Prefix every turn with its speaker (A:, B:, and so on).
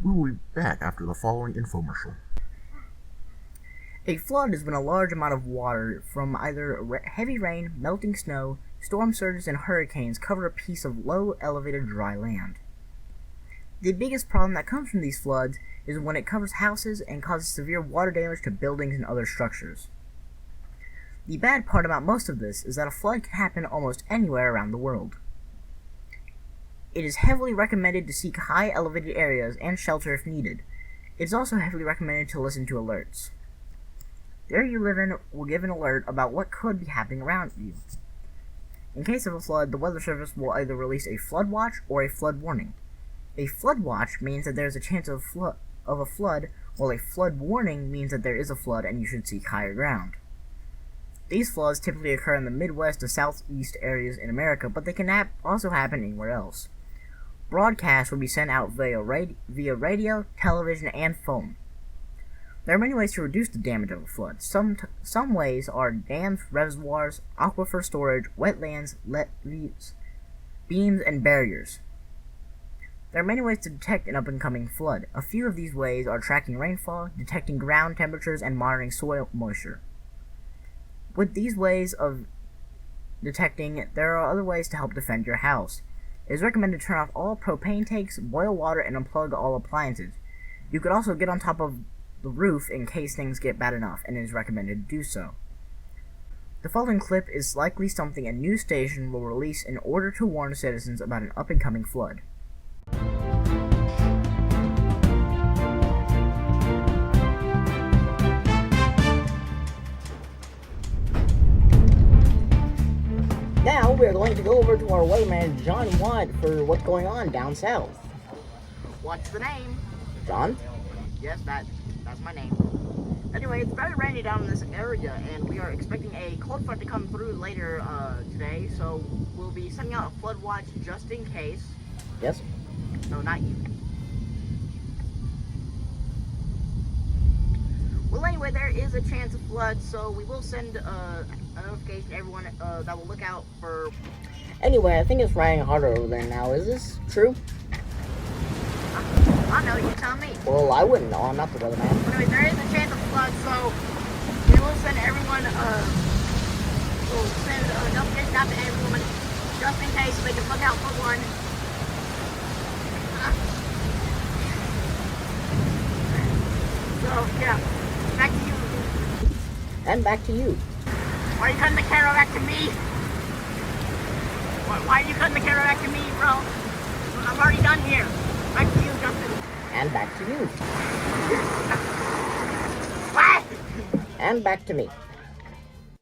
A: We will be back after the following infomercial.
B: A flood is when a large amount of water from either heavy rain, melting snow, storm surges, and hurricanes cover a piece of low, elevated, dry land. The biggest problem that comes from these floods is when it covers houses and causes severe water damage to buildings and other structures. The bad part about most of this is that a flood can happen almost anywhere around the world. It is heavily recommended to seek high elevated areas and shelter if needed. It is also heavily recommended to listen to alerts. The area you live in will give an alert about what could be happening around you. In case of a flood, the Weather Service will either release a flood watch or a flood warning. A flood watch means that there is a chance of a flood, while a flood warning means that there is a flood and you should seek higher ground. These floods typically occur in the Midwest to Southeast areas in America, but they can also happen anywhere else. Broadcasts will be sent out via radio, television, and phone. There are many ways to reduce the damage of a flood. Some ways are dams, reservoirs, aquifer storage, wetlands, levees, beams, and barriers. There are many ways to detect an up-and-coming flood. A few of these ways are tracking rainfall, detecting ground temperatures, and monitoring soil moisture. With these ways of detecting, there are other ways to help defend your house. It is recommended to turn off all propane tanks, boil water, and unplug all appliances. You could also get on top of the roof in case things get bad enough, and it is recommended to do so. The following clip is likely something a news station will release in order to warn citizens about an up-and-coming flood. Now we are going to go over to our weatherman John Watt for what's going on down south.
C: What's the name?
B: John?
C: Yes, that's my name. Anyway, it's very rainy down in this area, and we are expecting a cold front to come through later today, so we'll be sending out a flood watch just in case.
B: Yes?
C: No, not you. Well, anyway, there is a chance of flood, so we will send a notification to everyone that will look out for...
B: Anyway, I think it's raining harder over there now. Is this true?
C: I know, you tell me.
B: Well, I wouldn't know. I'm not the weatherman.
C: Anyway, there is a chance of flood, so we will send everyone, we'll send a notification out to everyone just in case so they can look out for one. So, yeah, back to you.
B: And back to you.
C: Why are you cutting the camera back to me? Why are you cutting the camera back to me, bro? I'm already done here. Back to you, Justin.
B: And back to you.
C: What?
B: And back to me.